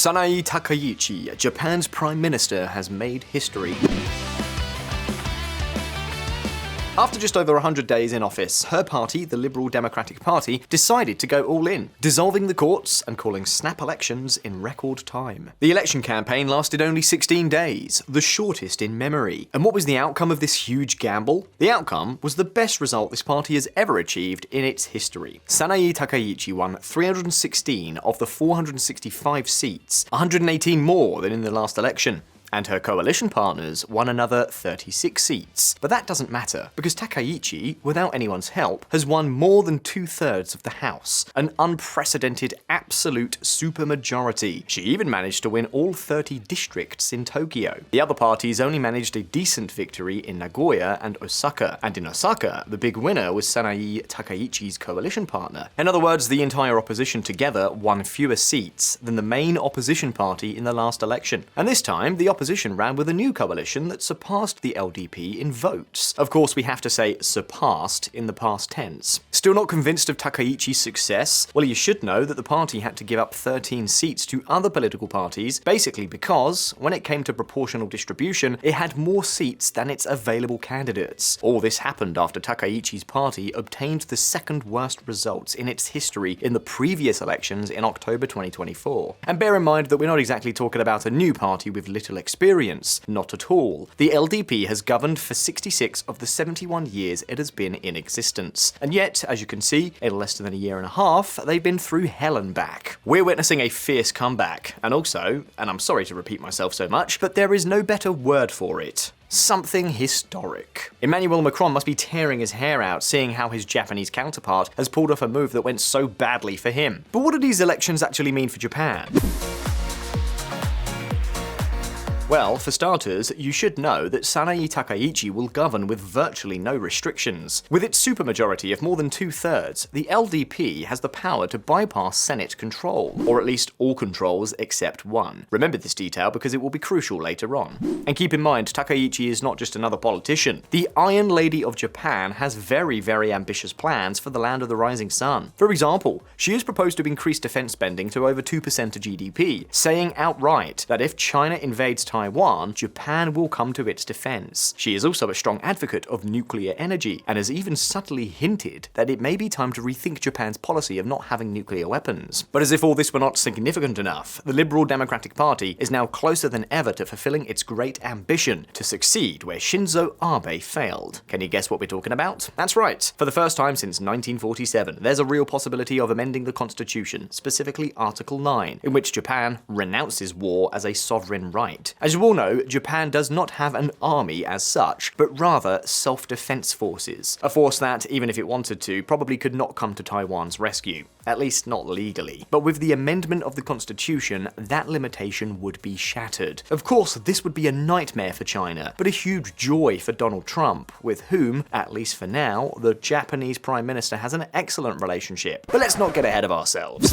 Sanae Takaichi, Japan's Prime Minister, has made history. After just over 100 days in office, her party, the Liberal Democratic Party, decided to go all in, dissolving the courts and calling snap elections in record time. The election campaign lasted only 16 days, the shortest in memory. And what was the outcome of this huge gamble? The outcome was the best result this party has ever achieved in its history. Sanae Takaichi won 316 of the 465 seats, 118 more than in the last election. And her coalition partners won another 36 seats. But that doesn't matter, because Takaichi, without anyone's help, has won more than 2/3 of the House, an unprecedented absolute supermajority. She even managed to win all 30 districts in Tokyo. The other parties only managed a decent victory in Nagoya and Osaka, and in Osaka, the big winner was Sanae Takaichi's coalition partner. In other words, the entire opposition together won fewer seats than the main opposition party in the last election. And this time, the opposition ran with a new coalition that surpassed the LDP in votes. Of course, we have to say surpassed in the past tense. Still not convinced of Takaichi's success? Well, you should know that the party had to give up 13 seats to other political parties, basically because, when it came to proportional distribution, it had more seats than its available candidates. All this happened after Takaichi's party obtained the second worst results in its history in the previous elections in October 2024. And bear in mind that we're not exactly talking about a new party with little experience. Not at all. The LDP has governed for 66 of the 71 years it has been in existence. And yet, as you can see, in less than a year and a half, they've been through hell and back. We're witnessing a fierce comeback. And also, and I'm sorry to repeat myself so much, but there is no better word for it. Something historic. Emmanuel Macron must be tearing his hair out seeing how his Japanese counterpart has pulled off a move that went so badly for him. But what do these elections actually mean for Japan? Well, for starters, you should know that Sanae Takaichi will govern with virtually no restrictions. With its supermajority of more than 2/3, the LDP has the power to bypass Senate control, or at least all controls except one. Remember this detail because it will be crucial later on. And keep in mind, Takaichi is not just another politician. The Iron Lady of Japan has very, very ambitious plans for the land of the rising sun. For example, she has proposed to increase defense spending to over 2% of GDP, saying outright that if China invades Taiwan, Japan will come to its defense. She is also a strong advocate of nuclear energy, and has even subtly hinted that it may be time to rethink Japan's policy of not having nuclear weapons. But as if all this were not significant enough, the Liberal Democratic Party is now closer than ever to fulfilling its great ambition to succeed where Shinzo Abe failed. Can you guess what we're talking about? That's right. For the first time since 1947, there's a real possibility of amending the constitution, specifically Article 9, in which Japan renounces war as a sovereign right. As you all know, Japan does not have an army as such, but rather self-defense forces. A force that, even if it wanted to, probably could not come to Taiwan's rescue. At least not legally. But with the amendment of the constitution, that limitation would be shattered. Of course, this would be a nightmare for China, but a huge joy for Donald Trump, with whom, at least for now, the Japanese Prime Minister has an excellent relationship. But let's not get ahead of ourselves.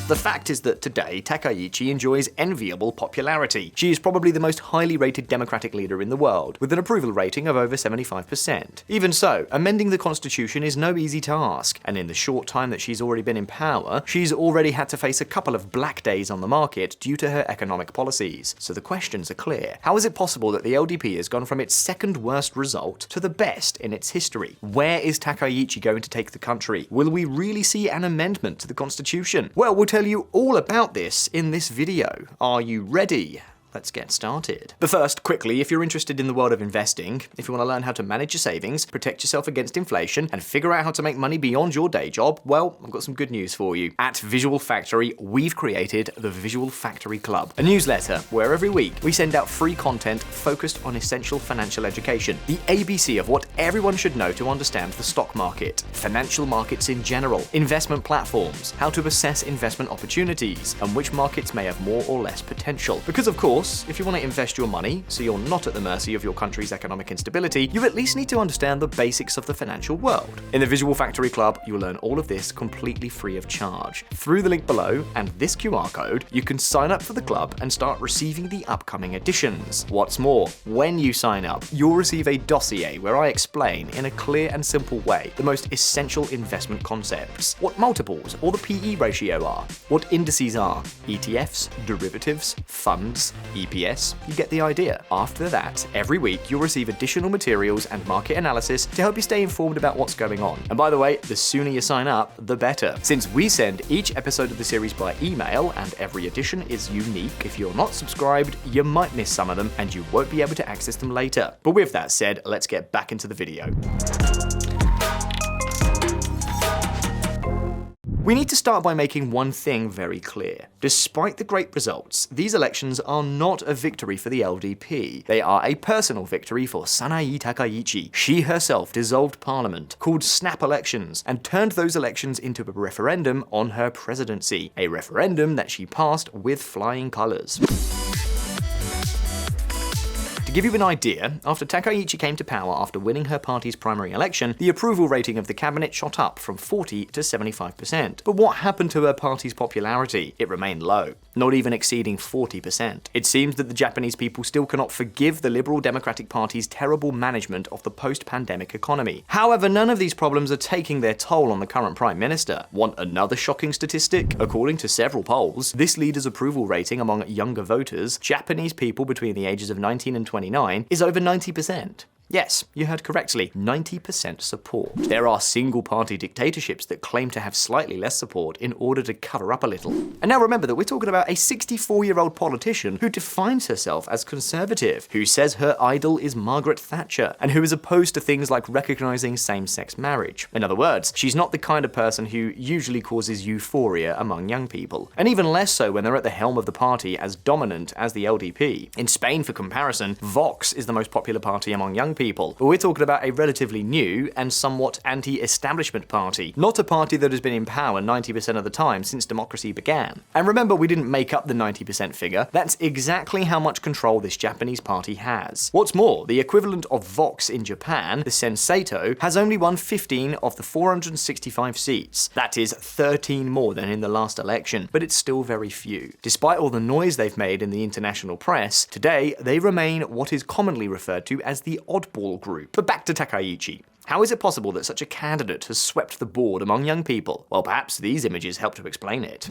The fact is that today, Takaichi enjoys enviable popularity. She is probably the most highly rated democratic leader in the world, with an approval rating of over 75%. Even so, amending the constitution is no easy task, and in the short time that she's already been in power, she's already had to face a couple of black days on the market due to her economic policies. So the questions are clear. How is it possible that the LDP has gone from its second worst result to the best in its history? Where is Takaichi going to take the country? Will we really see an amendment to the constitution? Well, we'll tell you all about this in this video. Are you ready? Let's get started. But first, quickly, if you're interested in the world of investing, if you want to learn how to manage your savings, protect yourself against inflation, and figure out how to make money beyond your day job, well, I've got some good news for you. At Visual Factory, we've created the Visual Factory Club, a newsletter where every week we send out free content focused on essential financial education, the ABC of what everyone should know to understand the stock market, financial markets in general, investment platforms, how to assess investment opportunities, and which markets may have more or less potential. Because of course, course, if you want to invest your money so you're not at the mercy of your country's economic instability, you at least need to understand the basics of the financial world. In the Visual Factory Club, you will learn all of this completely free of charge. Through the link below and this QR code, you can sign up for the club and start receiving the upcoming editions. What's more, when you sign up, you'll receive a dossier where I explain in a clear and simple way the most essential investment concepts, what multiples or the PE ratio are, what indices are, ETFs, derivatives, funds, EPS, you get the idea. After that, every week you'll receive additional materials and market analysis to help you stay informed about what's going on. And by the way, the sooner you sign up, the better. Since we send each episode of the series by email and every edition is unique, if you're not subscribed, you might miss some of them and you won't be able to access them later. But with that said, let's get back into the video. We need to start by making one thing very clear. Despite the great results, these elections are not a victory for the LDP. They are a personal victory for Sanae Takaichi. She herself dissolved parliament, called snap elections, and turned those elections into a referendum on her presidency. A referendum that she passed with flying colours. To give you an idea, after Takaichi came to power after winning her party's primary election, the approval rating of the cabinet shot up from 40 to 75%. But what happened to her party's popularity? It remained low, not even exceeding 40%. It seems that the Japanese people still cannot forgive the Liberal Democratic Party's terrible management of the post-pandemic economy. However, none of these problems are taking their toll on the current Prime Minister. Want another shocking statistic? According to several polls, this leader's approval rating among younger voters, Japanese people between the ages of 19 and 29, is over 90%. Yes, you heard correctly, 90% support. There are single-party dictatorships that claim to have slightly less support in order to cover up a little. And now remember that we're talking about a 64-year-old politician who defines herself as conservative, who says her idol is Margaret Thatcher, and who is opposed to things like recognizing same-sex marriage. In other words, she's not the kind of person who usually causes euphoria among young people, and even less so when they're at the helm of the party as dominant as the LDP. In Spain, for comparison, Vox is the most popular party among young people, but we're talking about a relatively new and somewhat anti-establishment party, not a party that has been in power 90% of the time since democracy began. And remember, we didn't make up the 90% figure, that's exactly how much control this Japanese party has. What's more, the equivalent of Vox in Japan, the Sensato, has only won 15 of the 465 seats. That is 13 more than in the last election, but it's still very few. Despite all the noise they've made in the international press, today they remain what is commonly referred to as the oddball group. But back to Takaichi. How is it possible that such a candidate has swept the board among young people? Well, perhaps these images help to explain it.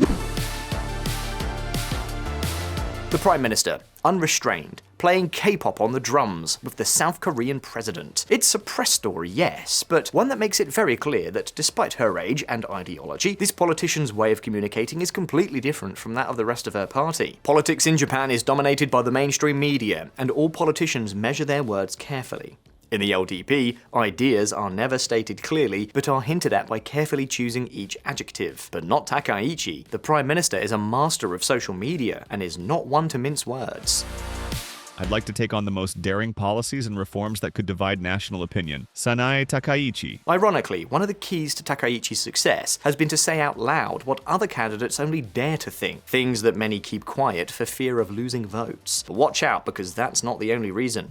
The Prime Minister, unrestrained, playing K-pop on the drums with the South Korean president. It's a press story, yes, but one that makes it very clear that despite her age and ideology, this politician's way of communicating is completely different from that of the rest of her party. Politics in Japan is dominated by the mainstream media, and all politicians measure their words carefully. In the LDP, ideas are never stated clearly, but are hinted at by carefully choosing each adjective. But not Takaichi. The Prime Minister is a master of social media, and is not one to mince words. I'd like to take on the most daring policies and reforms that could divide national opinion. Sanae Takaichi. Ironically, one of the keys to Takaichi's success has been to say out loud what other candidates only dare to think, things that many keep quiet for fear of losing votes. But watch out, because that's not the only reason.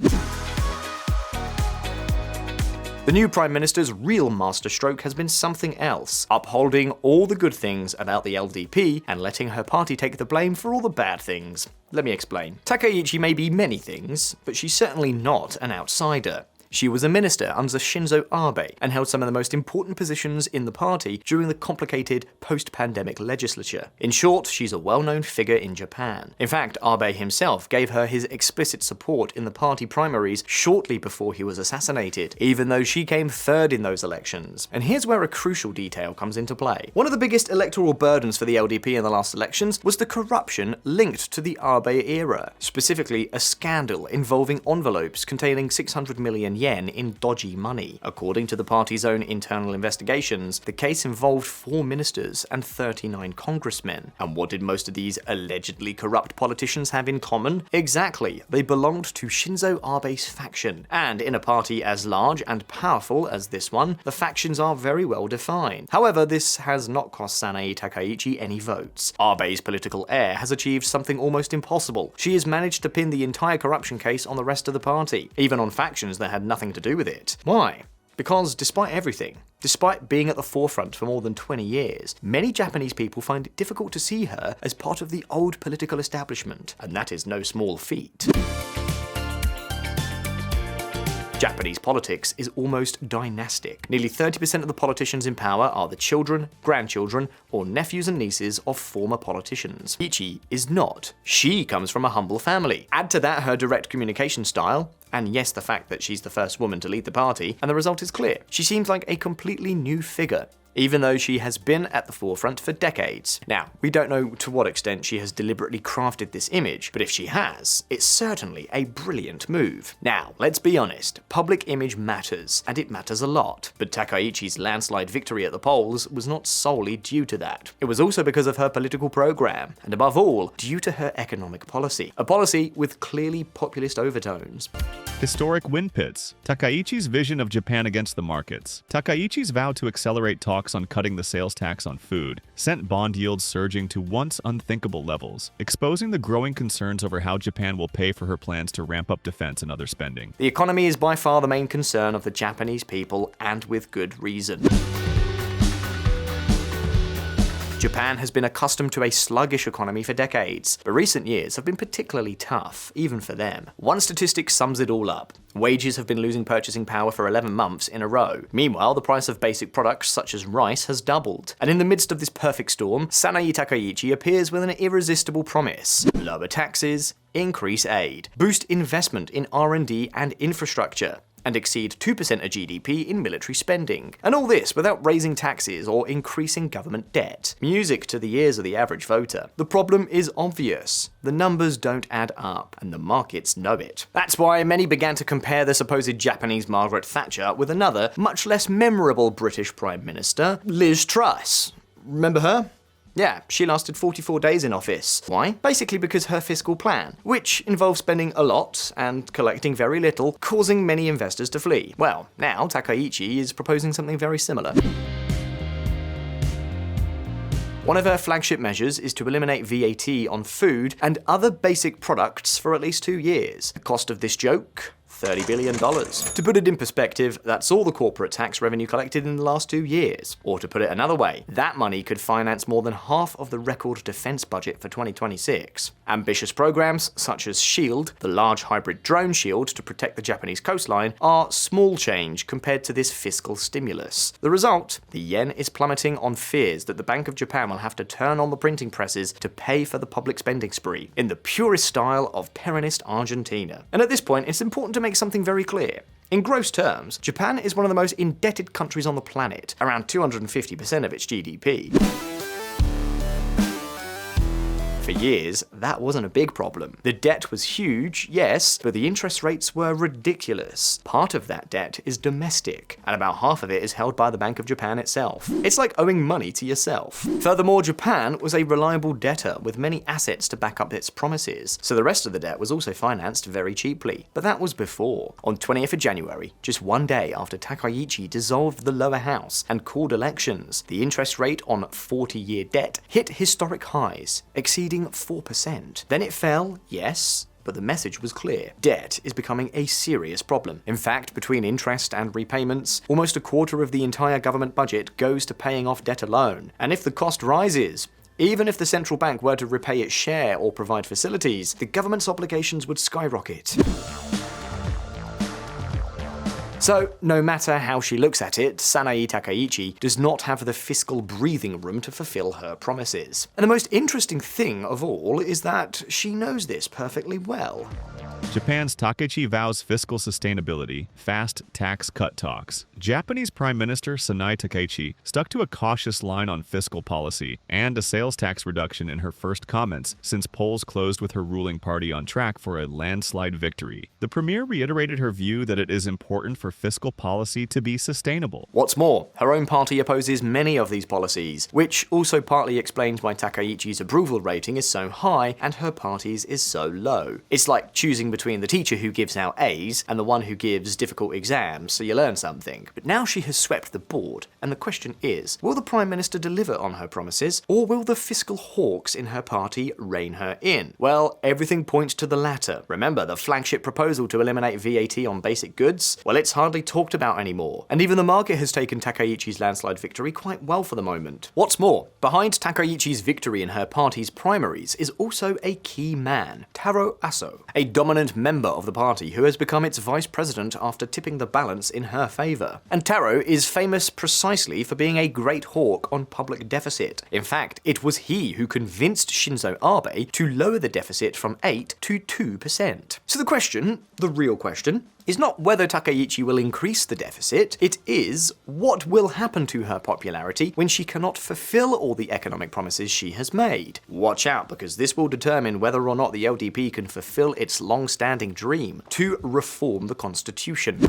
The new Prime Minister's real masterstroke has been something else, upholding all the good things about the LDP and letting her party take the blame for all the bad things. Let me explain. Takaichi may be many things, but she's certainly not an outsider. She was a minister under Shinzo Abe and held some of the most important positions in the party during the complicated post-pandemic legislature. In short, she's a well-known figure in Japan. In fact, Abe himself gave her his explicit support in the party primaries shortly before he was assassinated, even though she came third in those elections. And here's where a crucial detail comes into play. One of the biggest electoral burdens for the LDP in the last elections was the corruption linked to the Abe era, specifically a scandal involving envelopes containing 600 million yen in dodgy money. According to the party's own internal investigations, the case involved 4 ministers and 39 congressmen. And what did most of these allegedly corrupt politicians have in common? Exactly, they belonged to Shinzo Abe's faction. And in a party as large and powerful as this one, the factions are very well defined. However, this has not cost Sanae Takaichi any votes. Abe's political heir has achieved something almost impossible. She has managed to pin the entire corruption case on the rest of the party, even on factions that had nothing to do with it. Why? Because despite everything, despite being at the forefront for more than 20 years, many Japanese people find it difficult to see her as part of the old political establishment, and that is no small feat. Japanese politics is almost dynastic. Nearly 30% of the politicians in power are the children, grandchildren, or nephews and nieces of former politicians. Ichi is not. She comes from a humble family. Add to that her direct communication style, and yes, the fact that she's the first woman to lead the party, and the result is clear. She seems like a completely new figure, even though she has been at the forefront for decades. Now, we don't know to what extent she has deliberately crafted this image, but if she has, it's certainly a brilliant move. Now, let's be honest, public image matters, and it matters a lot, but Takaichi's landslide victory at the polls was not solely due to that. It was also because of her political program, and above all, due to her economic policy, a policy with clearly populist overtones. Historic wind pits. Takaichi's vision of Japan against the markets. Takaichi's vow to accelerate talks on cutting the sales tax on food sent bond yields surging to once unthinkable levels, exposing the growing concerns over how Japan will pay for her plans to ramp up defense and other spending. The economy is by far the main concern of the Japanese people, and with good reason. Japan has been accustomed to a sluggish economy for decades, but recent years have been particularly tough, even for them. One statistic sums it all up. Wages have been losing purchasing power for 11 months in a row. Meanwhile, the price of basic products such as rice has doubled. And in the midst of this perfect storm, Sanae Takaichi appears with an irresistible promise: lower taxes, increase aid, boost investment in R&D and infrastructure, and exceed 2% of GDP in military spending. And all this without raising taxes or increasing government debt. Music to the ears of the average voter. The problem is obvious. The numbers don't add up, and the markets know it. That's why many began to compare the supposed Japanese Margaret Thatcher with another, much less memorable British Prime Minister, Liz Truss. Remember her? Yeah, she lasted 44 days in office. Why? Basically because her fiscal plan, which involved spending a lot and collecting very little, causing many investors to flee. Well, now Takaichi is proposing something very similar. One of her flagship measures is to eliminate VAT on food and other basic products for at least 2 years. The cost of this joke? $30 billion. To put it in perspective, that's all the corporate tax revenue collected in the last 2 years. Or to put it another way, that money could finance more than half of the record defense budget for 2026. Ambitious programs such as SHIELD, the large hybrid drone shield to protect the Japanese coastline, are small change compared to this fiscal stimulus. The result? The yen is plummeting on fears that the Bank of Japan will have to turn on the printing presses to pay for the public spending spree, in the purest style of Peronist Argentina. And at this point, it's important to make something very clear. In gross terms, Japan is one of the most indebted countries on the planet, around 250% of its GDP. For years, that wasn't a big problem. The debt was huge, yes, but the interest rates were ridiculous. Part of that debt is domestic, and about half of it is held by the Bank of Japan itself. It's like owing money to yourself. Furthermore, Japan was a reliable debtor with many assets to back up its promises, so the rest of the debt was also financed very cheaply. But that was before. On 20th of January, just one day after Takaichi dissolved the lower house and called elections, the interest rate on 40-year debt hit historic highs, exceeding 4%. Then it fell, yes, but the message was clear. Debt is becoming a serious problem. In fact, between interest and repayments, almost a quarter of the entire government budget goes to paying off debt alone. And if the cost rises, even if the central bank were to repay its share or provide facilities, the government's obligations would skyrocket. So, no matter how she looks at it, Sanae Takaichi does not have the fiscal breathing room to fulfill her promises. And the most interesting thing of all is that she knows this perfectly well. Japan's Takaichi vows fiscal sustainability, fast tax cut talks. Japanese Prime Minister Sanae Takaichi stuck to a cautious line on fiscal policy and a sales tax reduction in her first comments since polls closed with her ruling party on track for a landslide victory. The premier reiterated her view that it is important for fiscal policy to be sustainable. What's more, her own party opposes many of these policies, which also partly explains why Takaichi's approval rating is so high and her party's is so low. It's like choosing between the teacher who gives out A's and the one who gives difficult exams so you learn something. But now she has swept the board, and the question is, will the Prime Minister deliver on her promises, or will the fiscal hawks in her party rein her in? Well, everything points to the latter. Remember the flagship proposal to eliminate VAT on basic goods? Well, it's hardly talked about anymore, and even the market has taken Takaichi's landslide victory quite well for the moment. What's more, behind Takaichi's victory in her party's primaries is also a key man, Taro Aso, a dominant member of the party who has become its vice president after tipping the balance in her favour. And Taro is famous precisely for being a great hawk on public deficit. In fact, it was he who convinced Shinzo Abe to lower the deficit from 8 to 2%. So the question, the real question, is not whether Takaichi will increase the deficit, it is what will happen to her popularity when she cannot fulfill all the economic promises she has made. Watch out, because this will determine whether or not the LDP can fulfill its long-standing dream to reform the constitution.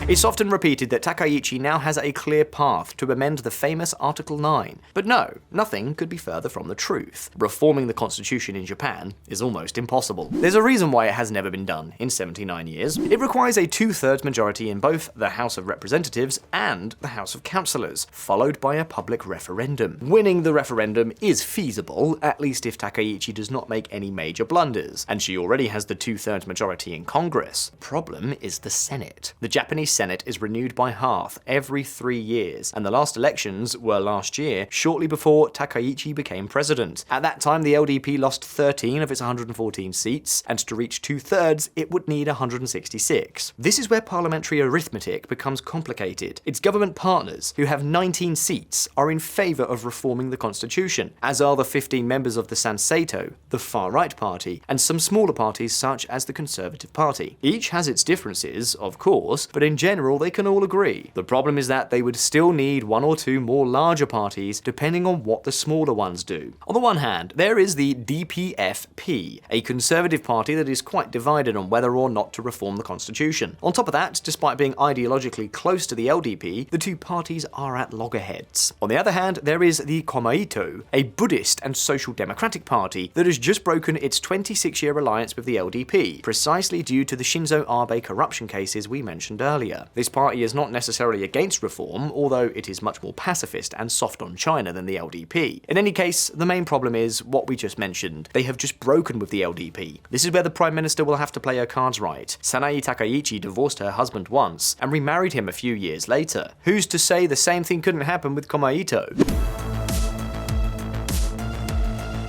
It's often repeated that Takaichi now has a clear path to amend the famous Article 9. But no, nothing could be further from the truth. Reforming the constitution in Japan is almost impossible. There's a reason why it has never been done in 79 years. It requires a 2/3 majority in both the House of Representatives and the House of Councillors, followed by a public referendum. Winning the referendum is feasible, at least if Takaichi does not make any major blunders, and she already has the 2/3 majority in Congress. The problem is the Senate. The Japanese Senate is renewed by half every 3 years, and the last elections were last year, shortly before Takaichi became president. At that time, the LDP lost 13 of its 114 seats, and to reach 2/3, it would need 166. This is where parliamentary arithmetic becomes complicated. Its government partners, who have 19 seats, are in favour of reforming the constitution, as are the 15 members of the Sanseito, the far-right party, and some smaller parties such as the Conservative Party. Each has its differences, of course, but in general they can all agree. The problem is that they would still need one or two more larger parties depending on what the smaller ones do. On the one hand, there is the DPFP, a conservative party that is quite divided on whether or not to reform the constitution. On top of that, despite being ideologically close to the LDP, the two parties are at loggerheads. On the other hand, there is the Komaito, a Buddhist and social democratic party that has just broken its 26-year alliance with the LDP, precisely due to the Shinzo Abe corruption cases we mentioned earlier. This party is not necessarily against reform, although it is much more pacifist and soft on China than the LDP. In any case, the main problem is what we just mentioned. They have just broken with the LDP. This is where the Prime Minister will have to play her cards right. Sanae Takaichi divorced her husband once and remarried him a few years later. Who's to say the same thing couldn't happen with Komaito?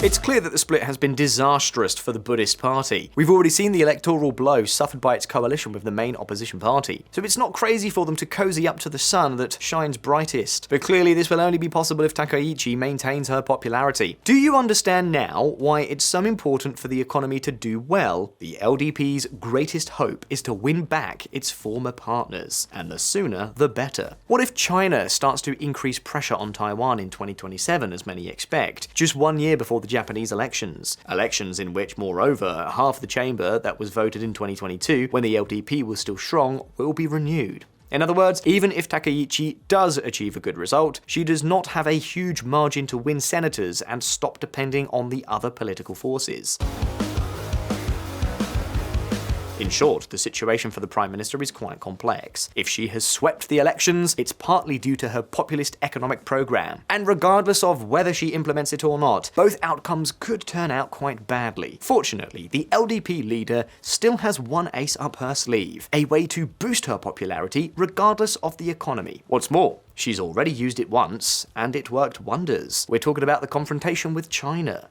It's clear that the split has been disastrous for the Buddhist party. We've already seen the electoral blow suffered by its coalition with the main opposition party, so it's not crazy for them to cozy up to the sun that shines brightest. But clearly this will only be possible if Takaichi maintains her popularity. Do you understand now why it's so important for the economy to do well? The LDP's greatest hope is to win back its former partners, and the sooner the better. What if China starts to increase pressure on Taiwan in 2027, as many expect, just 1 year before the Japanese elections in which, moreover, half the chamber that was voted in 2022 when the LDP was still strong will be renewed. In other words, even if Takaichi does achieve a good result, she does not have a huge margin to win senators and stop depending on the other political forces. In short, the situation for the Prime Minister is quite complex. If she has swept the elections, it's partly due to her populist economic program. And regardless of whether she implements it or not, both outcomes could turn out quite badly. Fortunately, the LDP leader still has one ace up her sleeve, a way to boost her popularity regardless of the economy. What's more, she's already used it once, and it worked wonders. We're talking about the confrontation with China.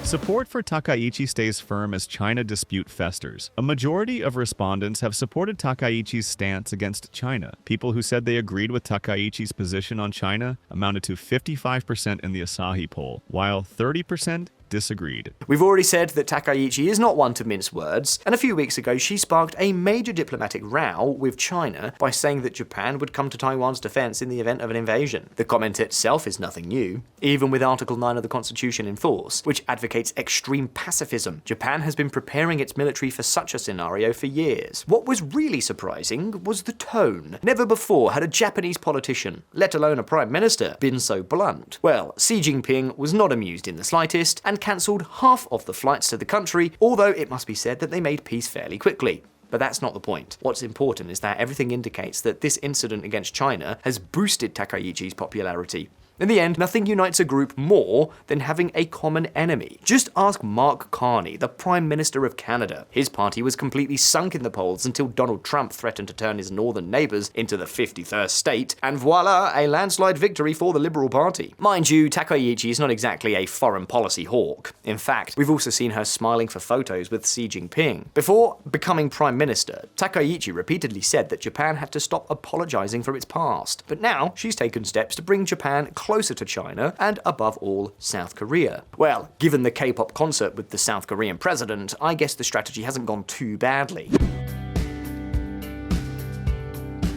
Support for Takaichi stays firm as China dispute festers. A majority of respondents have supported Takaichi's stance against China. People who said they agreed with Takaichi's position on China amounted to 55% in the Asahi poll, while 30% disagreed. We've already said that Takaichi is not one to mince words, and a few weeks ago she sparked a major diplomatic row with China by saying that Japan would come to Taiwan's defense in the event of an invasion. The comment itself is nothing new. Even with Article 9 of the Constitution in force, which advocates extreme pacifism, Japan has been preparing its military for such a scenario for years. What was really surprising was the tone. Never before had a Japanese politician, let alone a prime minister, been so blunt. Well, Xi Jinping was not amused in the slightest and cancelled half of the flights to the country, although it must be said that they made peace fairly quickly. But that's not the point. What's important is that everything indicates that this incident against China has boosted Takaichi's popularity. In the end, nothing unites a group more than having a common enemy. Just ask Mark Carney, the Prime Minister of Canada. His party was completely sunk in the polls until Donald Trump threatened to turn his northern neighbours into the 51st state, and voila, a landslide victory for the Liberal Party. Mind you, Takaichi is not exactly a foreign policy hawk. In fact, we've also seen her smiling for photos with Xi Jinping. Before becoming Prime Minister, Takaichi repeatedly said that Japan had to stop apologising for its past. But now, she's taken steps to bring Japan closer to China and, above all, South Korea. Well, given the K-pop concert with the South Korean president, I guess the strategy hasn't gone too badly.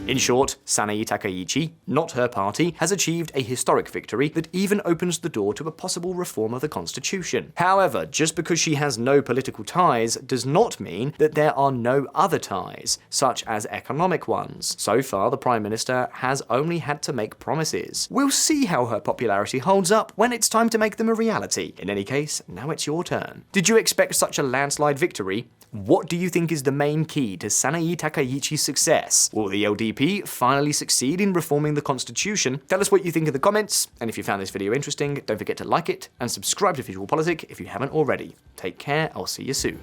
In short, Sanae Takaichi, not her party, has achieved a historic victory that even opens the door to a possible reform of the constitution. However, just because she has no political ties does not mean that there are no other ties, such as economic ones. So far, the Prime Minister has only had to make promises. We'll see how her popularity holds up when it's time to make them a reality. In any case, now it's your turn. Did you expect such a landslide victory? What do you think is the main key to Sanae Takaichi's success? Will the LDP finally succeed in reforming the constitution? Tell us what you think in the comments, and if you found this video interesting, don't forget to like it and subscribe to VisualPolitik if you haven't already. Take care, I'll see you soon.